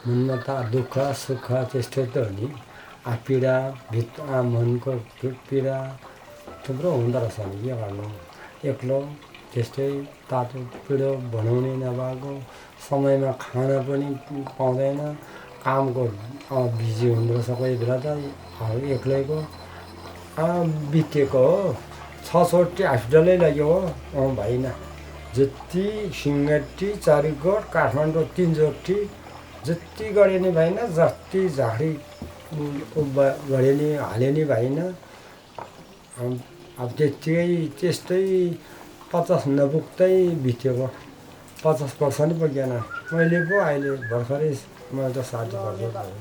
मनमा त दुःख सुख त्यस्तै त हो नि। पीडा मनको पीडा थुप्रो हुँदो रहेछ नि, के गर्नु। एक्लो त्यस्तै तातो पिडो बनाउने नभएको, समयमा खाना पनि पाउँदैन, कामको बिजी हुँदो रहेछ कोही बेला त एक्लैको बितेको हो। 6 चोटि हस्पिटलै लग्यो हो भएन। जति सिँगटी चारिकोट काठमाडौँ 3 चोटि जति गरे नि भएन, जति झाडी गरे नि हाले नि भएन। अब त्यस्तै 50 नपुग्दै बितेको। 50 वर्ष नि पुगेन मैले पो अहिले भर्खरै। मैले त 60 वर्ष भयो।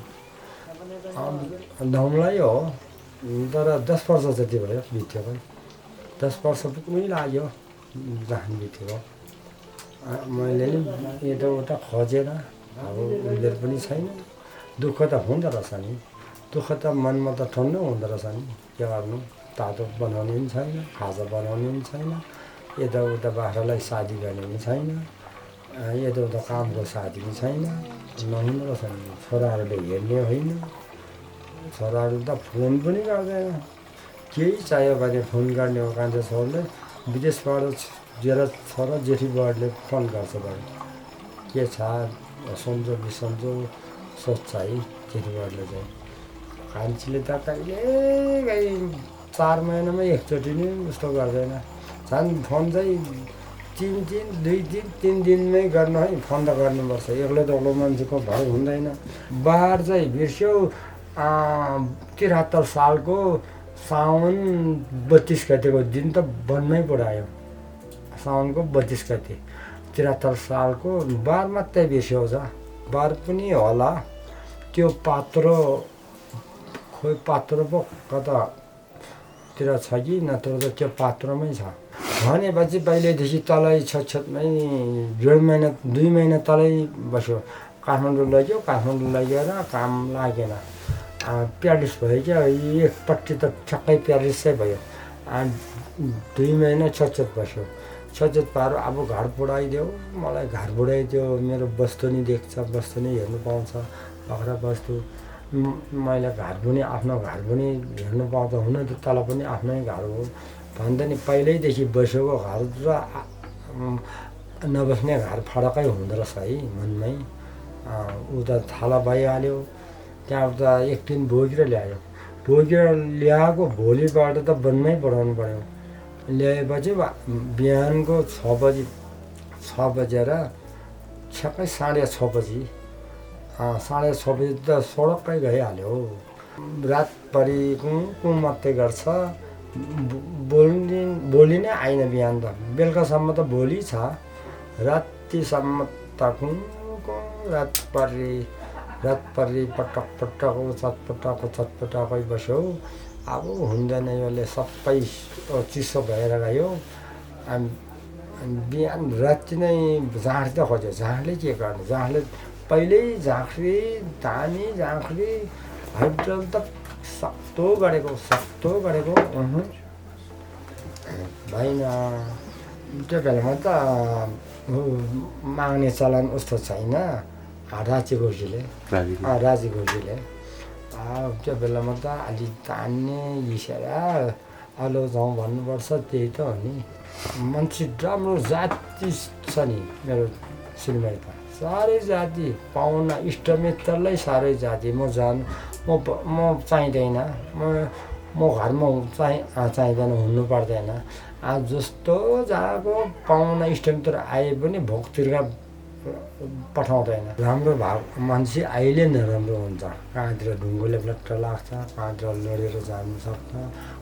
धौमलाई हो, तर 10 वर्ष जति भयो बितेको। 10 वर्ष पुग्नै लाग्यो जहाँ बितेको। मैले नि यताउता खोजेर, अब उनीहरू पनि छैन। दुःख त हुँदो रहेछ नि। दुःख त मनमा त ठन्डो हुँदो रहेछ नि, के गर्नु। तातो बनाउने पनि छैन, खाजा बनाउने पनि छैन, यताउता बाख्रालाई साथी गर्ने पनि छैन, यताउता कामको साथी पनि छैन। नहुँदो रहेछ नि। छोराहरूले हेर्ने होइन, छोराहरू त फोन पनि गर्दैन। केही चाहियो भने फोन गर्ने हो कान्छा छोराले। विदेशबाट जेरा छोरा जेठीबुहारीले फोन गर्छ भने के छ सन्चो बिसन्चो सोध्छ है जेठीबुहारीले चाहिँ। कान्छीले त कहिलेकाहीँ 4 महिनामा एकचोटि नि उस्तो गर्दैन। झन् फोन चाहिँ 3 दिनमै गर्नु है, फोन त गर्नुपर्छ। एक्लो दोक्लो मान्छेको भर हुँदैन। बार चाहिँ बिर्स्यौ 73 सालको साउन 32 गतेको दिन त बनमै पुऱ्यायो। साउनको 32 गते 73 सालको बार मात्रै बिर्स्यौ छ। बार पनि होला त्यो पात्रो, खोइ पात्रो पो कतातिर छ कि नत्र त त्यो पात्रोमै छ भनेपछि पहिल्यैदेखि तलै छेउछाउमै 2 महिना तलै बस्यो। काठमाडौँ लग्यो, काठमाडौँ लगेर काम लागेन। प्यारिस भयो क्या, एकपट्टि त ठ्याक्कै प्यारिसै भयो। 2 महिना छेउछाउ बस्यो। छेउछाउ पारो अब घर बुढाइदेऊ, मलाई घर बुढाइदेऊ। मेरो वस्तु नि देख्छ, वस्तु नि हेर्नु पाउँछ, बाख्रा वस्तु। मैले घर पनि आफ्नो घर पनि हेर्नु पाउँछ। हुन त तल पनि आफ्नै घर हो भन्दा नि पहिल्यैदेखि बसेको घर र नबस्ने घर फरकै हुँदो रहेछ है मनमै। ऊ त थाहा भइहाल्यो। त्यहाँबाट 1 दिन बोकेर ल्यायो। बोकेर ल्याएको भोलिबाट त बनमै पठाउनु पऱ्यो। ल्याएपछि बिहानको 6 बजेर ठ्याक्कै 6:30 बजी 6:30 बजी त सडक्कै गइहाल्यो। रातभरि कुँ मात्रै गर्छ। बोली नै आइन बिहान त। बेलुकासम्म त बोली छ, रातिसम्म त रातभरि पटक चटपटाकै बस्यो। अब हुँदैन यसले, सबै चिसो भएर गयो। बिहान राति नै झाँक्री खोज्यो। झाँक्रीले के गर्ने, झाँक्रीले पहिल्यै झाँक्री धामी झाँक्री हस्पिटल त सक्तो गरेको भएन। त्यो बेलामा त माग्ने चलन उस्तो छैन। राजी गुरुजीले त्यो बेलामा त अलि तान्ने घिसेर अलो जाउँ भन्नुपर्छ। त्यही त हो नि। मान्छे राम्रो जाति छ नि मेरो श्रीमती। साह्रै जाति, पाहुना इष्टमित्रलाई साह्रै जाति। म चाहिँदैन, म घरमा चाहिँदैन, हुनु पर्दैन। जस्तो जहाँको पाहुना इष्टमित्र आए पनि भोक तिर्खा पठाउँदैन। राम्रो भएको मान्छे अहिले नराम्रो हुन्छ। कहाँतिर ढुङ्गोले ब्लट्ट लाग्छ, कहाँतिर लडेर जानु सक्छ,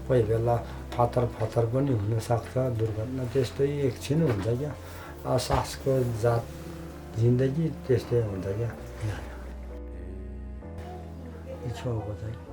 कोही बेला फतर पनि हुनसक्छ दुर्घटना। त्यस्तै एकछिन हुन्छ क्या। सासको जात जिन्दगी त्यस्तै हुन्छ क्या। छोको चाहिँ